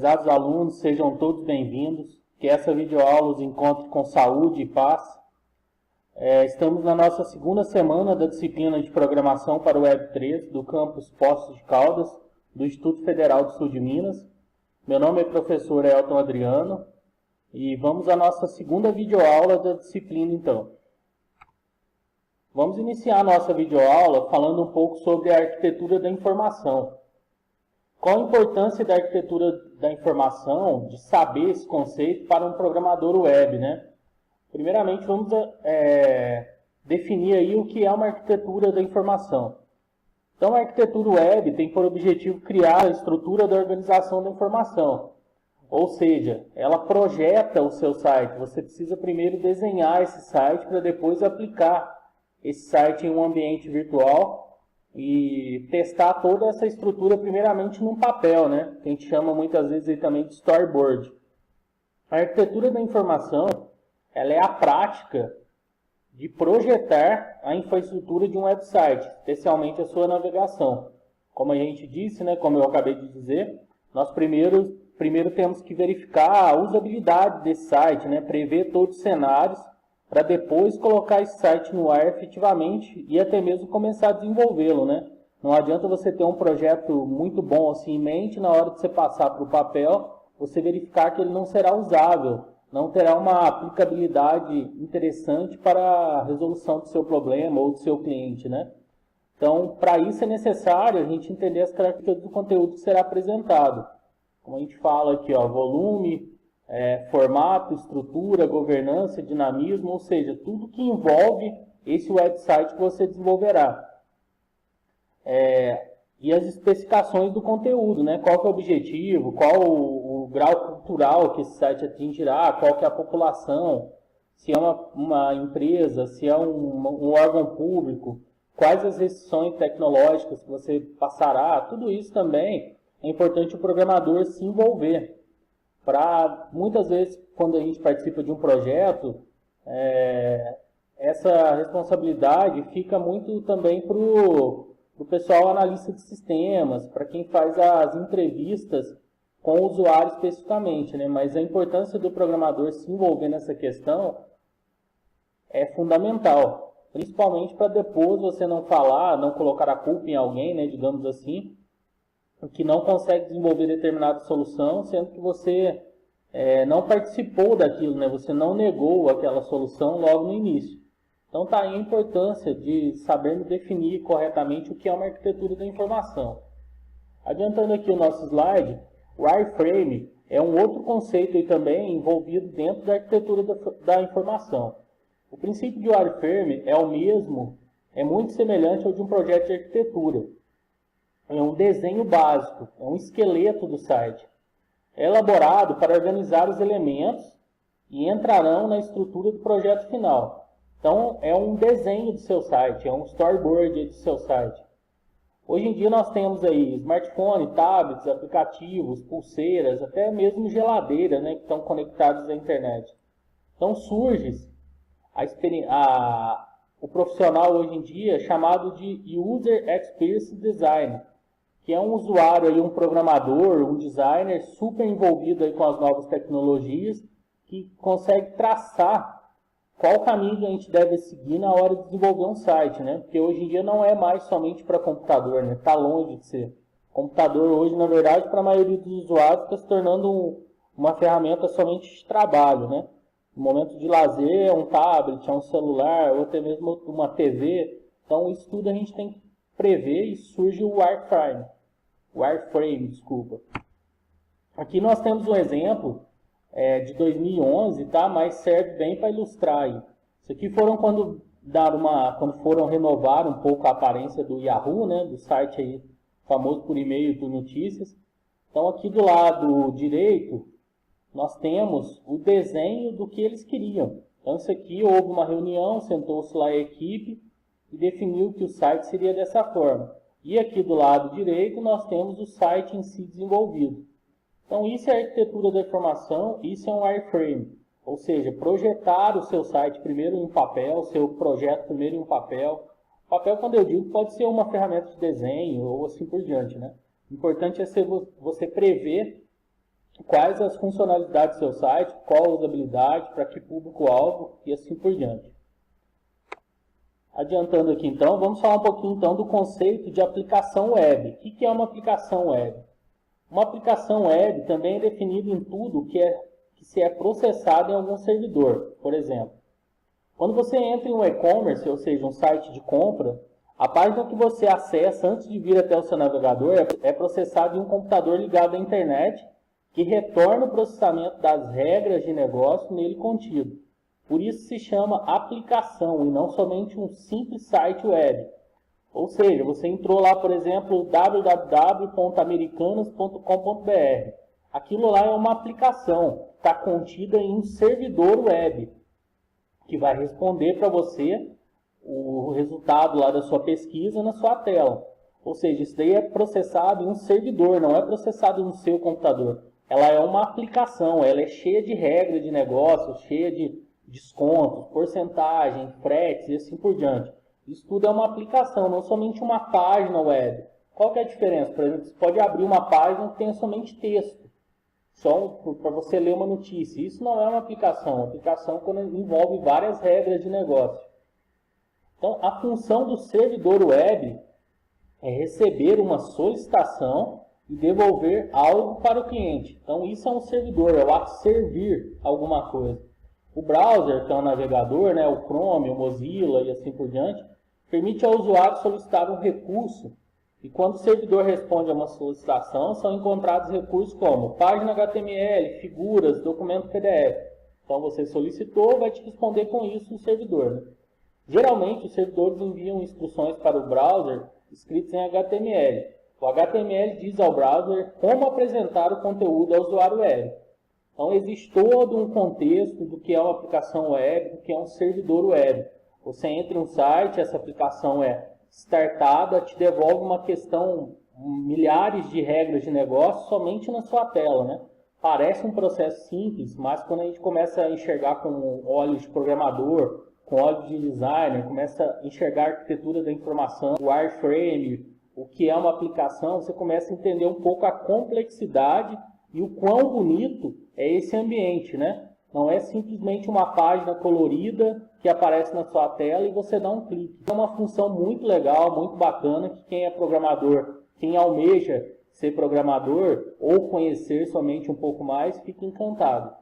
Prezados alunos, sejam todos bem-vindos. Que essa videoaula os encontre com saúde e paz. Estamos na nossa segunda semana da disciplina de Programação para o Web3 do campus Poços de Caldas, do Instituto Federal do Sul de Minas. Meu nome é professor Elton Adriano e vamos à nossa segunda videoaula da disciplina então. Vamos iniciar a nossa videoaula falando um pouco sobre a arquitetura da informação. Qual a importância da arquitetura da informação, de saber esse conceito para um programador web, né? Primeiramente, vamos definir aí o que é uma arquitetura da informação. Então, a arquitetura web tem por objetivo criar a estrutura da organização da informação. Ou seja, ela projeta o seu site. Você precisa primeiro desenhar esse site para depois aplicar esse site em um ambiente virtual e testar toda essa estrutura primeiramente num papel, né? Que a gente chama muitas vezes aí também de storyboard. A arquitetura da informação, ela é a prática de projetar a infraestrutura de um website, especialmente a sua navegação. Como a gente disse, né, como eu acabei de dizer, nós primeiro temos que verificar a usabilidade desse site, né, prever todos os cenários, para depois colocar esse site no ar efetivamente e até mesmo começar a desenvolvê-lo, né? Não adianta você ter um projeto muito bom assim em mente, na hora de você passar para o papel, você verificar que ele não será usável, não terá uma aplicabilidade interessante para a resolução do seu problema ou do seu cliente, né? Então, para isso é necessário a gente entender as características do conteúdo que será apresentado. Como a gente fala aqui, ó, volume, formato, estrutura, governança, dinamismo, ou seja, tudo que envolve esse website que você desenvolverá. E as especificações do conteúdo, né? Qual que é o objetivo, qual o grau cultural que esse site atingirá, qual que é a população, se é uma empresa, se é um órgão público, quais as restrições tecnológicas que você passará, tudo isso também é importante o programador se envolver. Muitas vezes, quando a gente participa de um projeto, essa responsabilidade fica muito também para o pessoal analista de sistemas, para quem faz as entrevistas com o usuário especificamente, né? Mas a importância do programador se envolver nessa questão é fundamental, principalmente para depois você não falar, não colocar a culpa em alguém, né, digamos assim, que não consegue desenvolver determinada solução, sendo que você não participou daquilo, né? Você não negou aquela solução logo no início. Então está aí a importância de sabermos definir corretamente o que é uma arquitetura da informação. Adiantando aqui o nosso slide, o wireframe é um outro conceito aí também envolvido dentro da arquitetura da informação. O princípio de wireframe é o mesmo, é muito semelhante ao de um projeto de arquitetura. É um desenho básico, é um esqueleto do site. É elaborado para organizar os elementos e entrarão na estrutura do projeto final. Então, é um desenho do seu site, é um storyboard do seu site. Hoje em dia nós temos aí smartphone, tablets, aplicativos, pulseiras, até mesmo geladeira, né, que estão conectados à internet. Então surge o profissional hoje em dia chamado de User Experience Design, que é um usuário, aí, um programador, um designer super envolvido aí com as novas tecnologias, que consegue traçar qual caminho a gente deve seguir na hora de desenvolver um site, né? Porque hoje em dia não é mais somente para computador, né? Está longe de ser. Computador hoje, na verdade, para a maioria dos usuários, está se tornando uma ferramenta somente de trabalho, né? No momento de lazer, é um tablet, é um celular, ou até mesmo uma TV. Então, isso tudo a gente tem que prever e surge o wireframe, desculpa. Aqui nós temos um exemplo de 2011, tá? Mas serve bem para ilustrar aí. Isso aqui foram quando foram renovar um pouco a aparência do Yahoo, né? Do site aí famoso por e-mail por notícias. Então aqui do lado direito nós temos o desenho do que eles queriam. Então isso aqui houve uma reunião, sentou-se lá a equipe e definiu que o site seria dessa forma. E aqui do lado direito nós temos o site em si desenvolvido. Então isso é a arquitetura da informação, isso é um wireframe. Ou seja, projetar o seu site primeiro em um papel, o seu projeto primeiro em um papel. Papel, quando eu digo, pode ser uma ferramenta de desenho ou assim por diante, né? O importante é você prever quais as funcionalidades do seu site, qual a usabilidade, para que público-alvo e assim por diante. Adiantando aqui então, vamos falar um pouquinho então do conceito de aplicação web. O que é uma aplicação web? Uma aplicação web também é definida em tudo que se é processado em algum servidor. Por exemplo, quando você entra em um e-commerce, ou seja, um site de compra, a página que você acessa antes de vir até o seu navegador é processada em um computador ligado à internet, que retorna o processamento das regras de negócio nele contido. Por isso se chama aplicação e não somente um simples site web. Ou seja, você entrou lá, por exemplo, www.americanas.com.br. Aquilo lá é uma aplicação, está contida em um servidor web, que vai responder para você o resultado lá da sua pesquisa na sua tela. Ou seja, isso daí é processado em um servidor, não é processado no seu computador. Ela é uma aplicação, ela é cheia de regras de negócio, cheia de descontos, porcentagem, fretes e assim por diante. Isso tudo é uma aplicação, não somente uma página web. Qual que é a diferença? Por exemplo, você pode abrir uma página que tenha somente texto, só para você ler uma notícia. Isso não é uma aplicação. Uma aplicação quando envolve várias regras de negócio. Então, a função do servidor web é receber uma solicitação e devolver algo para o cliente. Então, isso é um servidor, é o ato de servir alguma coisa. O browser, que é um navegador, né, o Chrome, o Mozilla e assim por diante, permite ao usuário solicitar um recurso. E quando o servidor responde a uma solicitação, são encontrados recursos como página HTML, figuras, documento PDF. Então, você solicitou, vai te responder com isso o servidor, né? Geralmente, os servidores enviam instruções para o browser escritas em HTML. O HTML diz ao browser como apresentar o conteúdo ao usuário web. Então, existe todo um contexto do que é uma aplicação web, do que é um servidor web. Você entra em um site, essa aplicação é startada, te devolve uma questão, milhares de regras de negócio somente na sua tela, né? Parece um processo simples, mas quando a gente começa a enxergar com olhos de programador, com olhos de designer, começa a enxergar a arquitetura da informação, o wireframe, o que é uma aplicação, você começa a entender um pouco a complexidade e o quão bonito é esse ambiente, né? Não é simplesmente uma página colorida que aparece na sua tela e você dá um clique. É uma função muito legal, muito bacana, que quem é programador, quem almeja ser programador ou conhecer somente um pouco mais, fica encantado.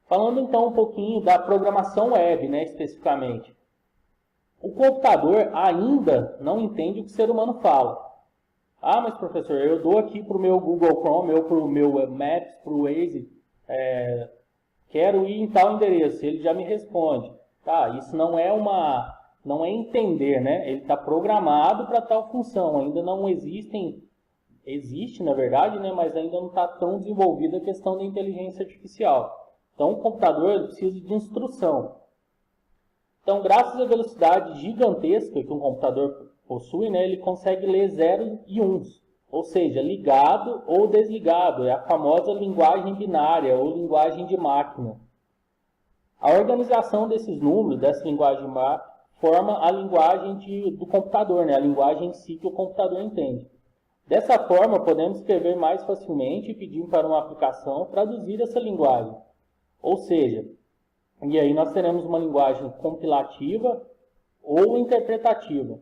Falando então um pouquinho da programação web, né, especificamente. O computador ainda não entende o que o ser humano fala. Ah, mas professor, eu dou aqui para o meu Google Chrome, ou para o meu Maps, para o Waze, quero ir em tal endereço, ele já me responde. Tá, isso não é entender, né? Ele está programado para tal função, ainda não existe na verdade, né? Mas ainda não está tão desenvolvida a questão da inteligência artificial. Então, o computador precisa de instrução. Então, graças à velocidade gigantesca que um computador possui, né, ele consegue ler 0 e 1, ou seja, ligado ou desligado. É a famosa linguagem binária ou linguagem de máquina. A organização desses números, dessa linguagem forma a linguagem do computador, né, a linguagem em si que o computador entende. Dessa forma, podemos escrever mais facilmente e pedir para uma aplicação traduzir essa linguagem. Ou seja, e aí nós teremos uma linguagem compilativa ou interpretativa.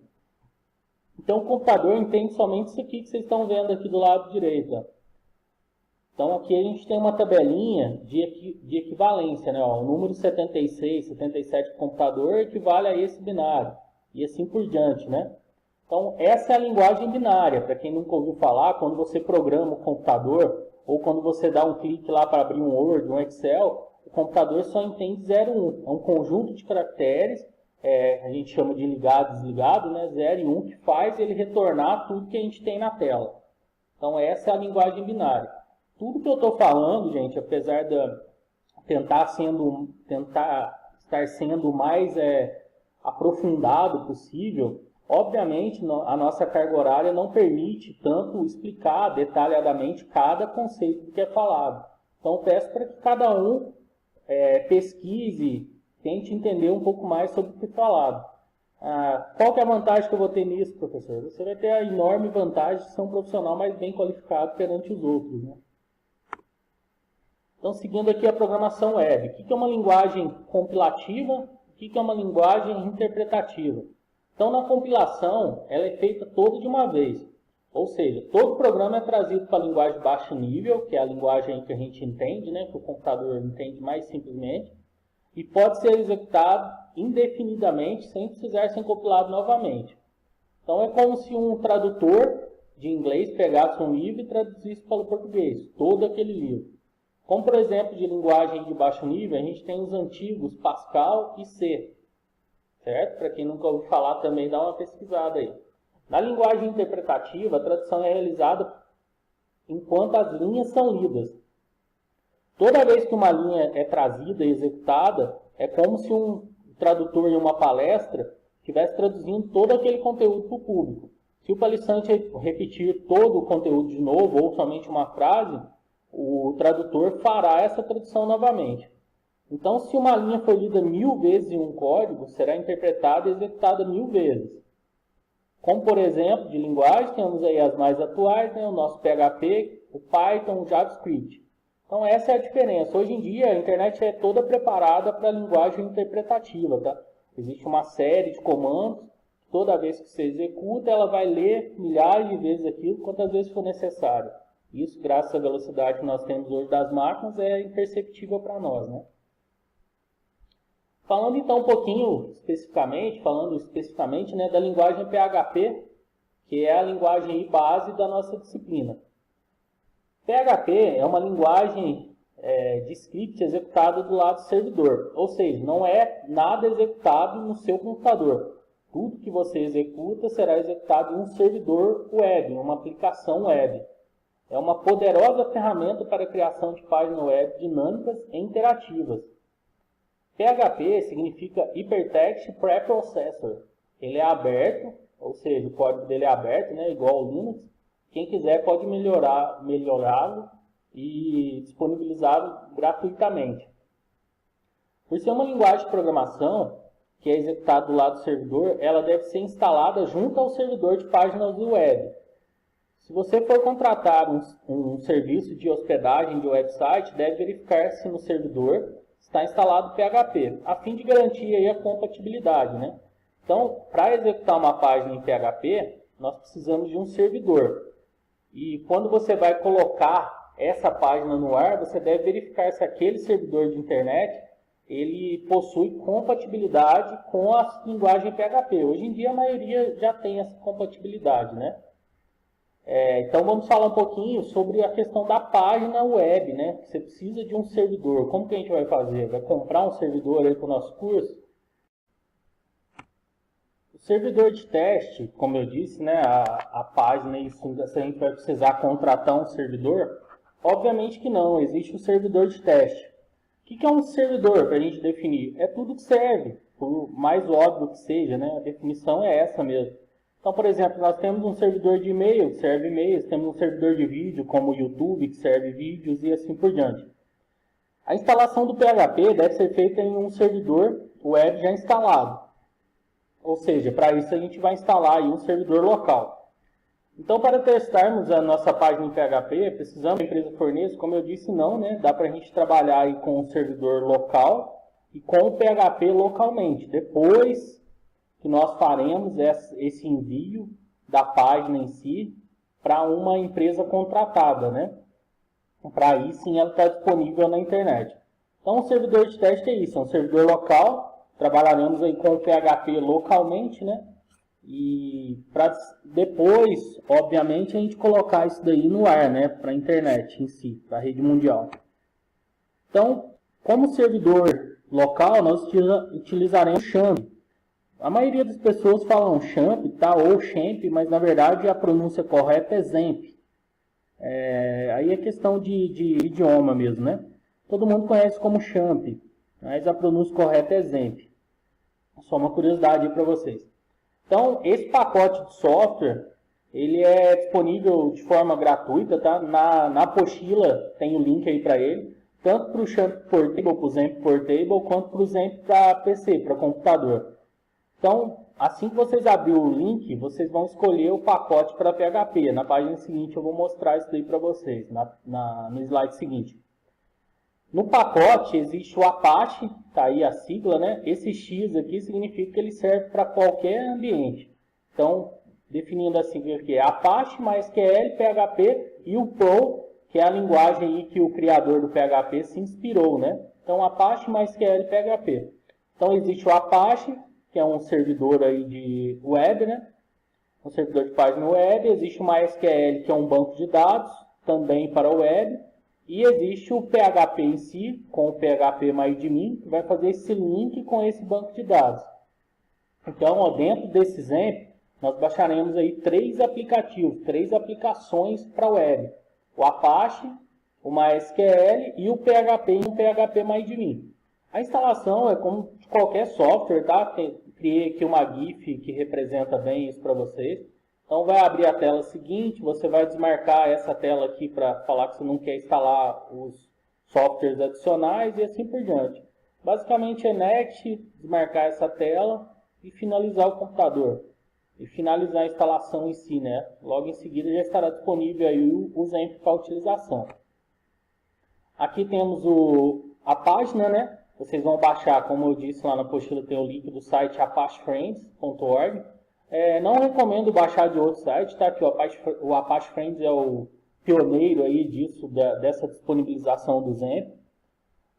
Então, o computador entende somente isso aqui que vocês estão vendo aqui do lado direito. Ó. Então, aqui a gente tem uma tabelinha de equivalência. Né? Ó, o número 76, 77 do computador equivale a esse binário. E assim por diante. Né? Então, essa é a linguagem binária. Para quem nunca ouviu falar, quando você programa o computador, ou quando você dá um clique lá para abrir um Word, um Excel, o computador só entende 0 e 1. É um conjunto de caracteres, a gente chama de ligado e desligado, né? 0 e 1, que faz ele retornar tudo que a gente tem na tela. Então, essa é a linguagem binária. Tudo que eu estou falando, gente, apesar de tentar estar sendo o mais aprofundado possível, obviamente a nossa carga horária não permite tanto explicar detalhadamente cada conceito que é falado. Então, peço para que cada um pesquise, tente entender um pouco mais sobre o que é falado. Qual que é a vantagem que eu vou ter nisso, professor? Você vai ter a enorme vantagem de ser um profissional mais bem qualificado perante os outros. Né? Então, seguindo aqui a programação web, o que é uma linguagem compilativa, o que é uma linguagem interpretativa? Então, na compilação, ela é feita toda de uma vez. Ou seja, todo programa é trazido para a linguagem de baixo nível, que é a linguagem que a gente entende, né, que o computador entende mais simplesmente, e pode ser executado indefinidamente, sem precisar ser compilado novamente. Então, é como se um tradutor de inglês pegasse um livro e traduzisse para o português, todo aquele livro. Como, por exemplo, de linguagem de baixo nível, a gente tem os antigos Pascal e C. Certo? Para quem nunca ouviu falar também, dá uma pesquisada aí. Na linguagem interpretativa, a tradução é realizada enquanto as linhas são lidas. Toda vez que uma linha é trazida e executada, é como se um tradutor em uma palestra estivesse traduzindo todo aquele conteúdo para o público. Se o palestrante repetir todo o conteúdo de novo, ou somente uma frase, o tradutor fará essa tradução novamente. Então, se uma linha for lida 1000 vezes em um código, será interpretada e executada 1000 vezes. Como, por exemplo, de linguagem, temos aí as mais atuais, né, o nosso PHP, o Python, o JavaScript. Então, essa é a diferença. Hoje em dia, a internet é toda preparada para a linguagem interpretativa. Tá? Existe uma série de comandos, toda vez que você executa, ela vai ler milhares de vezes aquilo, quantas vezes for necessário. Isso, graças à velocidade que nós temos hoje das máquinas, é imperceptível para nós, né? Falando então um pouquinho especificamente, né, da linguagem PHP, que é a linguagem base da nossa disciplina. PHP é uma linguagem de script executada do lado do servidor, ou seja, não é nada executado no seu computador. Tudo que você executa será executado em um servidor web, em uma aplicação web. É uma poderosa ferramenta para a criação de páginas web dinâmicas e interativas. PHP significa Hypertext Preprocessor. Ele é aberto, ou seja, o código dele é aberto, né, igual ao Linux. Quem quiser pode melhorá-lo e disponibilizá-lo gratuitamente. Por ser uma linguagem de programação que é executada do lado do servidor, ela deve ser instalada junto ao servidor de páginas web. Se você for contratar um serviço de hospedagem de website, deve verificar se no servidor está instalado PHP, a fim de garantir aí a compatibilidade, né? Então, para executar uma página em PHP, nós precisamos de um servidor. E quando você vai colocar essa página no ar, você deve verificar se aquele servidor de internet ele possui compatibilidade com a linguagem PHP. Hoje em dia a maioria já tem essa compatibilidade, né? Então vamos falar um pouquinho sobre a questão da página web, né? Você precisa de um servidor. Como que a gente vai fazer? Vai comprar um servidor aí para o nosso curso? O servidor de teste, como eu disse, né? A página, se a gente vai precisar contratar um servidor? Obviamente que não, existe um servidor de teste. O que é um servidor para a gente definir? É tudo que serve, por mais óbvio que seja, né? A definição é essa mesmo. Então, por exemplo, nós temos um servidor de e-mail, que serve e-mails, temos um servidor de vídeo, como o YouTube, que serve vídeos e assim por diante. A instalação do PHP deve ser feita em um servidor web já instalado. Ou seja, para isso a gente vai instalar aí um servidor local. Então, para testarmos a nossa página em PHP, precisamos que a empresa forneça, como eu disse, não, né? Dá para a gente trabalhar aí com um servidor local e com o PHP localmente. Depois que nós faremos esse envio da página em si para uma empresa contratada, né? Para aí sim ela estar disponível na internet. Então o servidor de teste é isso, é um servidor local, trabalharemos aí com o PHP localmente, né? E para depois, obviamente, a gente colocar isso daí no ar, né? Para a internet em si, para a rede mundial. Então, como servidor local, nós utilizaremos o XAMPP. A maioria das pessoas falam XAMPP, tá? Ou XAMPP, mas na verdade a pronúncia correta é XAMPP. Aí é questão de idioma mesmo, né? Todo mundo conhece como XAMPP, mas a pronúncia correta é XAMPP. Só uma curiosidade para vocês. Então, esse pacote de software, ele é disponível de forma gratuita, tá? Na apostila tem o link aí para ele, tanto para o XAMPP Portable, para o XAMPP Portable, quanto para o XAMPP para PC, para computador. Então, assim que vocês abrirem o link, vocês vão escolher o pacote para PHP. Na página seguinte eu vou mostrar isso daí para vocês, no slide seguinte. No pacote existe o Apache, tá aí a sigla, né? Esse X aqui significa que ele serve para qualquer ambiente. Então, definindo a sigla aqui, é Apache, MySQL, PHP e o Pro, que é a linguagem aí que o criador do PHP se inspirou, né? Então, Apache, MySQL e PHP. Então, existe o Apache, que é um servidor aí de web, né? Um servidor de página web. Existe o MySQL, que é um banco de dados, também para web. E existe o PHP em si, com o PHP-MyAdmin, que vai fazer esse link com esse banco de dados. Então, ó, dentro desse exemplo, nós baixaremos aí 3 aplicativos, 3 aplicações para web. O Apache, o MySQL e o PHP e o PHP-MyAdmin. A instalação é como de qualquer software, tá? Criei aqui uma GIF que representa bem isso para vocês. Então, vai abrir a tela seguinte, você vai desmarcar essa tela aqui para falar que você não quer instalar os softwares adicionais e assim por diante. Basicamente é next, desmarcar essa tela e finalizar o computador. E finalizar a instalação em si, né? Logo em seguida já estará disponível aí o Zemp para utilização. Aqui temos a página, né? Vocês vão baixar, como eu disse lá na apostila, tem o link do site apachefriends.org. Não recomendo baixar de outro site, tá? Que o Apache Friends é o pioneiro aí disso, dessa disponibilização do Zemp.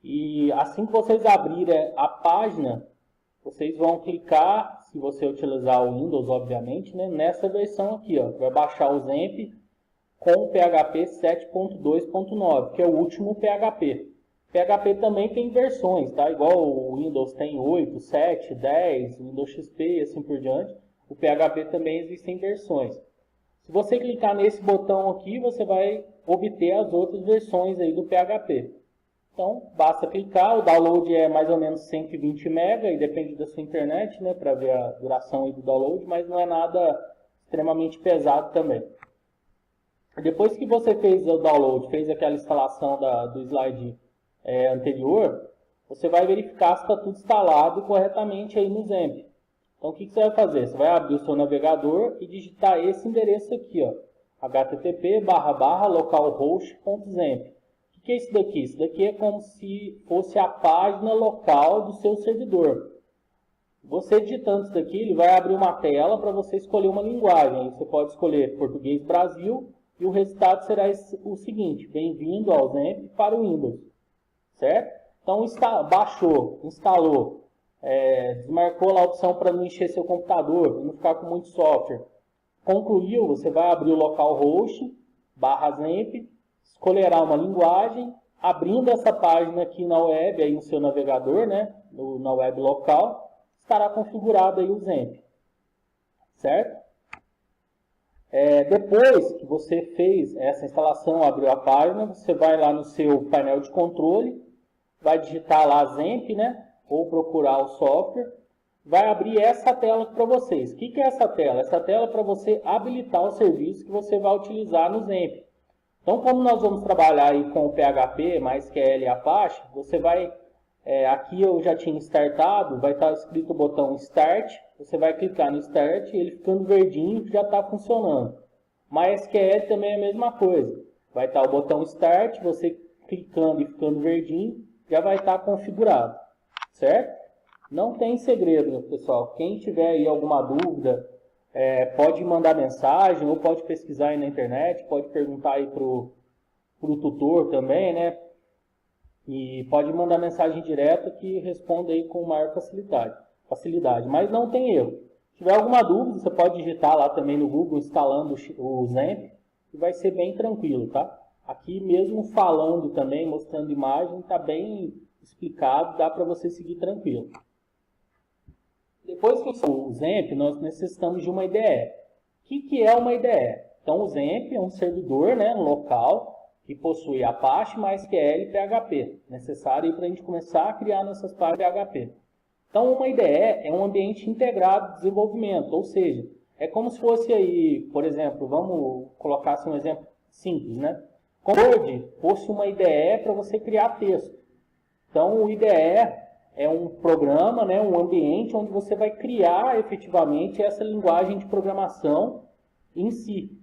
E assim que vocês abrirem a página, vocês vão clicar, se você utilizar o Windows, obviamente, né? Nessa versão aqui, ó, vai baixar o Zemp com o PHP 7.2.9, que é o último PHP. PHP também tem versões, tá? Igual o Windows tem 8, 7, 10, Windows XP e assim por diante. O PHP também existem versões. Se você clicar nesse botão aqui, você vai obter as outras versões aí do PHP. Então, basta clicar, o download é mais ou menos 120 MB, e depende da sua internet, né, para ver a duração aí do download, mas não é nada extremamente pesado também. Depois que você fez o download, fez aquela instalação do slide anterior, você vai verificar se está tudo instalado corretamente aí no Zemp. Então, o que você vai fazer? Você vai abrir o seu navegador e digitar esse endereço aqui, ó, http://localhost.zemp. O que é isso daqui? Isso daqui é como se fosse a página local do seu servidor. Você digitando isso daqui, ele vai abrir uma tela para você escolher uma linguagem. Você pode escolher Português Brasil e o resultado será o seguinte: bem-vindo ao Zemp para o Windows. Certo? Então, baixou, instalou. Desmarcou lá a opção para não encher seu computador, para não ficar com muito software. Concluiu, você vai abrir o localhost/zemp, escolherá uma linguagem, abrindo essa página aqui na web, aí no seu navegador, né, na web local, estará configurado aí o Zemp. Certo? Depois que você fez essa instalação, abriu a página, você vai lá no seu painel de controle, vai digitar lá Zemp, né? Ou procurar o software, vai abrir essa tela para vocês. O que é essa tela? Essa tela é para você habilitar o serviço que você vai utilizar no Zemp. Então, como nós vamos trabalhar aí com o PHP, MySQL e Apache, você vai, aqui eu já tinha startado, vai estar escrito o botão Start, você vai clicar no Start, ele ficando verdinho já está funcionando. MySQL também é a mesma coisa, vai estar o botão Start, você clicando e ficando verdinho, já vai estar configurado. Certo? Não tem segredo, pessoal. Quem tiver aí alguma dúvida, pode mandar mensagem ou pode pesquisar aí na internet, pode perguntar aí pro tutor também, né? E pode mandar mensagem direta que responde aí com maior facilidade. Mas não tem erro. Se tiver alguma dúvida, você pode digitar lá também no Google instalando o Zemp e vai ser bem tranquilo, tá? Aqui mesmo falando também, mostrando imagem, tá bem explicado, dá para você seguir tranquilo. Depois que o Zemp, nós necessitamos de uma IDE. O que é uma IDE? Então, o Zemp é um servidor, né, local que possui Apache, MySQL e PHP, necessário para a gente começar a criar nossas páginas PHP. Então, uma IDE é um ambiente integrado de desenvolvimento, ou seja, é como se fosse aí, por exemplo, vamos colocar assim um exemplo simples, né? Como Word fosse uma IDE para você criar texto. Então, o IDE é um programa, né, um ambiente onde você vai criar efetivamente essa linguagem de programação em si.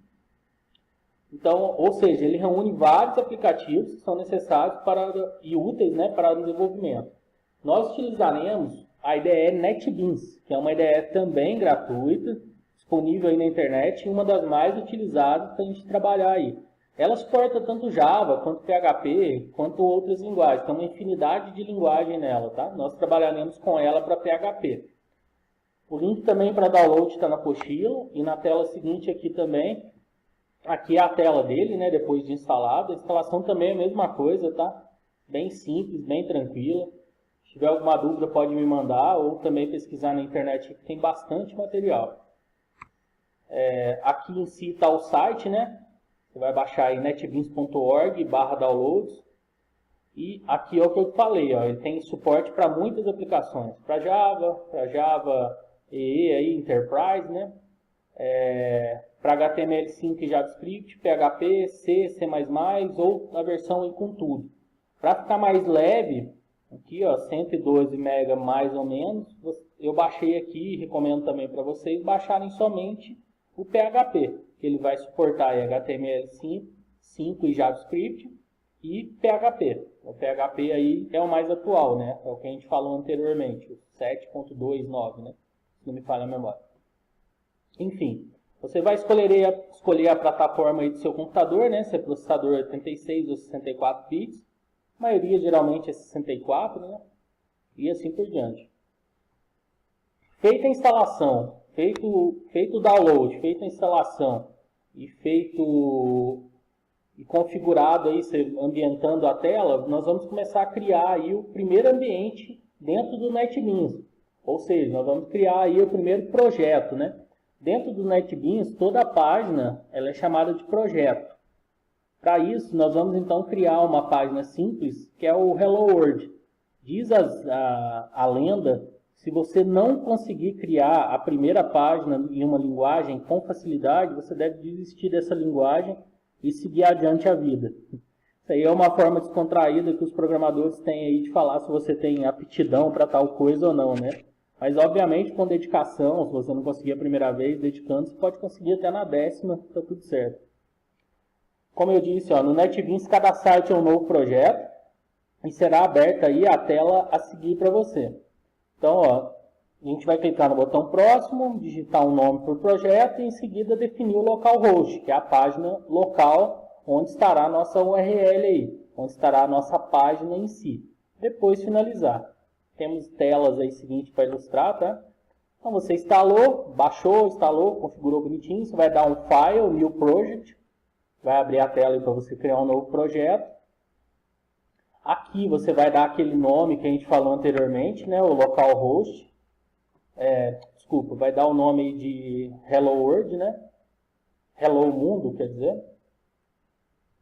Então, ou seja, ele reúne vários aplicativos que são necessários e úteis, né, para o desenvolvimento. Nós utilizaremos a IDE NetBeans, que é uma IDE também gratuita, disponível aí na internet e uma das mais utilizadas para a gente trabalhar aí. Ela suporta tanto Java, quanto PHP, quanto outras linguagens. Tem uma infinidade de linguagem nela, tá? Nós trabalharemos com ela para PHP. O link também para download está na apostila e na tela seguinte aqui também. Aqui é a tela dele, né, depois de instalado. A instalação também é a mesma coisa, tá? Bem simples, bem tranquila. Se tiver alguma dúvida pode me mandar ou também pesquisar na internet, que tem bastante material. Aqui em si está o site, né? Você vai baixar aí netbeans.org/downloads. E aqui é o que eu falei, ó, ele tem suporte para muitas aplicações. Para Java EE, aí, Enterprise, né? Para HTML5 e JavaScript, PHP, C, C++ ou a versão aí com tudo. Para ficar mais leve, aqui ó, 112 MB mais ou menos, eu baixei aqui e recomendo também para vocês baixarem somente o PHP, que ele vai suportar aí HTML5 e JavaScript e PHP. O PHP aí é o mais atual, né? É o que a gente falou anteriormente, o 7.2.9, né? Se não me falha a memória. Enfim, você vai escolher a plataforma aí do seu computador, né? Se é processador 86 ou 64 bits. A maioria geralmente é 64, né? E assim por diante. Feita a instalação, feito o download, feita a instalação e configurado aí, ambientando a tela, nós vamos começar a criar aí o primeiro ambiente dentro do NetBeans. Ou seja, nós vamos criar aí o primeiro projeto, né? Dentro do NetBeans, toda a página ela é chamada de projeto. Para isso, nós vamos então criar uma página simples, que é o Hello World. Diz a lenda, se você não conseguir criar a primeira página em uma linguagem com facilidade, você deve desistir dessa linguagem e seguir adiante a vida. Isso aí é uma forma descontraída que os programadores têm aí de falar se você tem aptidão para tal coisa ou não, né? Mas, obviamente, com dedicação, se você não conseguir a primeira vez, dedicando, você pode conseguir até na 10ª, está tudo certo. Como eu disse, ó, no NetBeans, cada site é um novo projeto e será aberta aí a tela a seguir para você. Então, ó, a gente vai clicar no botão próximo, digitar um nome por projeto e, em seguida, definir o localhost, que é a página local onde estará a nossa URL aí, onde estará a nossa página em si. Depois, finalizar. Temos telas aí seguinte para ilustrar, tá? Então você instalou, baixou, instalou, configurou bonitinho. Você vai dar um File, New Project. Vai abrir a tela aí para você criar um novo projeto. Aqui você vai dar aquele nome que a gente falou anteriormente, né? O localhost. Vai dar o nome aí de Hello World, né? Hello Mundo, quer dizer.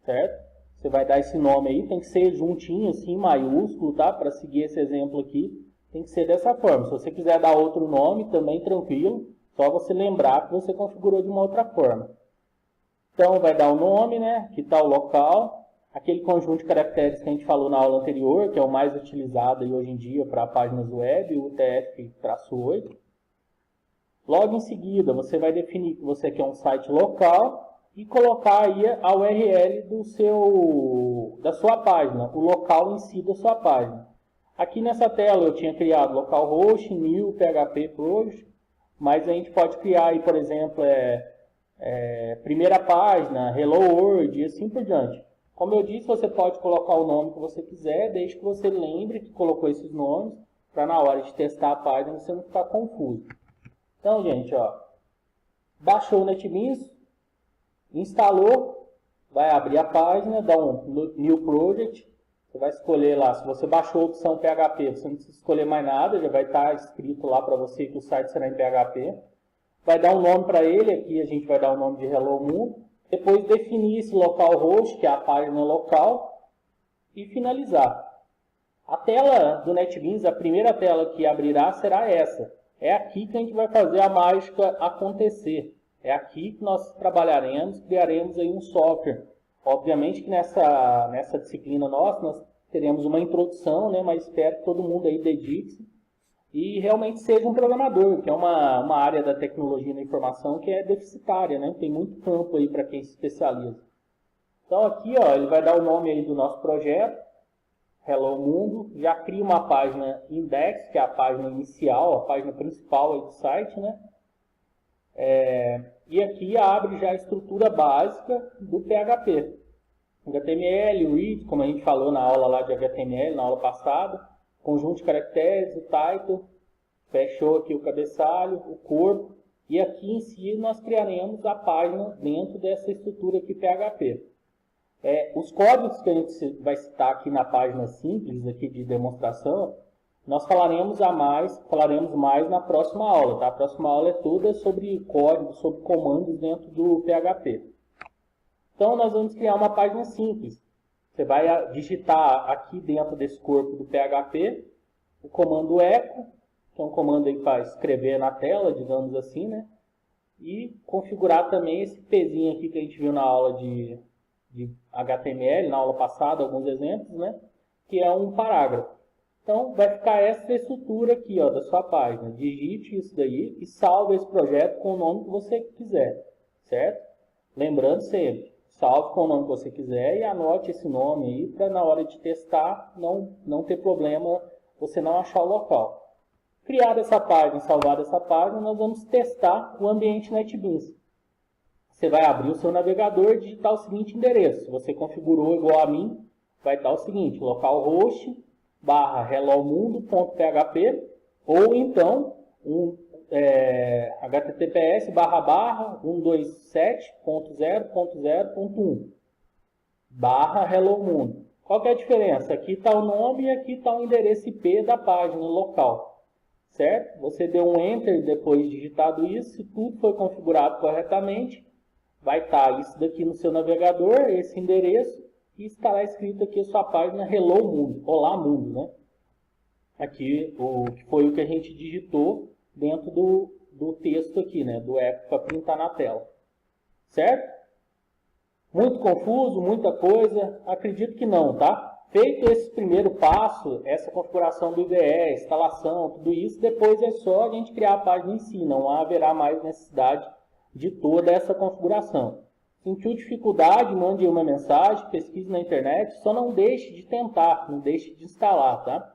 Certo? Você vai dar esse nome aí, tem que ser juntinho, assim, maiúsculo, tá? Para seguir esse exemplo aqui, tem que ser dessa forma. Se você quiser dar outro nome, também tranquilo, só você lembrar que você configurou de uma outra forma. Então, vai dar o nome, né? Que está o local, aquele conjunto de caracteres que a gente falou na aula anterior, que é o mais utilizado aí hoje em dia para páginas web, o UTF-8. Logo em seguida, você vai definir que você quer um site local, e colocar aí a URL da sua página, o local em si da sua página. Aqui nessa tela eu tinha criado localhost, new, PHP project, mas a gente pode criar aí, por exemplo, primeira página, hello world e assim por diante. Como eu disse, você pode colocar o nome que você quiser, desde que você lembre que colocou esses nomes, para na hora de testar a página você não ficar confuso. Então, gente, ó, baixou o NetBeans, instalou, vai abrir a página, dá um New Project, você vai escolher lá, se você baixou a opção PHP, você não precisa escolher mais nada, já vai estar escrito lá para você que o site será em PHP. Vai dar um nome para ele, aqui a gente vai dar o nome de Hello Mundo, depois definir esse localhost, que é a página local, e finalizar. A tela do NetBeans, a primeira tela que abrirá será essa. É aqui que a gente vai fazer a mágica acontecer. É aqui que nós trabalharemos, criaremos aí um software. Obviamente que nessa disciplina nossa, nós teremos uma introdução, né, mas espero que todo mundo aí dedique-se e realmente seja um programador, que é uma área da tecnologia da informação que é deficitária, né? Tem muito campo aí para quem se especializa. Então aqui, ó, ele vai dar o nome aí do nosso projeto, Hello Mundo, já cria uma página index, que é a página inicial, a página principal aí do site, né? E aqui abre já a estrutura básica do PHP. HTML, read, como a gente falou na aula lá de HTML, na aula passada, conjunto de caracteres, o title, fechou aqui o cabeçalho, o corpo, e aqui em si nós criaremos a página dentro dessa estrutura aqui PHP. Os códigos que a gente vai citar aqui na página simples aqui de demonstração, nós falaremos mais na próxima aula, tá? A próxima aula é toda sobre códigos, sobre comandos dentro do PHP. Então, nós vamos criar uma página simples. Você vai digitar aqui dentro desse corpo do PHP o comando echo, que é um comando aí para escrever na tela, digamos assim, né? E configurar também esse pezinho aqui que a gente viu na aula de HTML, na aula passada, alguns exemplos, né? Que é um parágrafo. Então, vai ficar essa estrutura aqui, ó, da sua página. Digite isso daí e salve esse projeto com o nome que você quiser, certo? Lembrando sempre, salve com o nome que você quiser e anote esse nome aí para na hora de testar não ter problema você não achar o local. Criada essa página, salvada essa página, nós vamos testar o ambiente NetBeans. Você vai abrir o seu navegador e digitar o seguinte endereço. Se você configurou igual a mim, vai estar o seguinte, localhost /hellomundo.php ou então https /127.0.0.1 /hellomundo. Qual que é a diferença? Aqui está o nome e aqui está o endereço IP da página local. Certo? Você deu um Enter depois de digitado isso, se tudo foi configurado corretamente, vai estar isso daqui no seu navegador, esse endereço, e estará escrito aqui a sua página Hello Mundo, Olá Mundo, né? Aqui foi o que a gente digitou dentro do texto aqui, né? Do eco para printar na tela. Certo? Muito confuso, muita coisa? Acredito que não, tá? Feito esse primeiro passo, essa configuração do IDE, instalação, tudo isso, depois é só a gente criar a página em si, não haverá mais necessidade de toda essa configuração. Sentiu dificuldade, mande uma mensagem, pesquise na internet, só não deixe de tentar, não deixe de instalar, tá?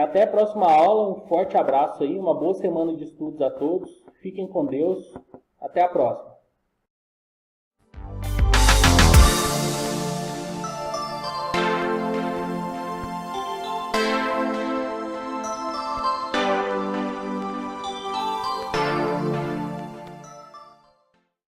Até a próxima aula, um forte abraço aí, uma boa semana de estudos a todos, fiquem com Deus, até a próxima.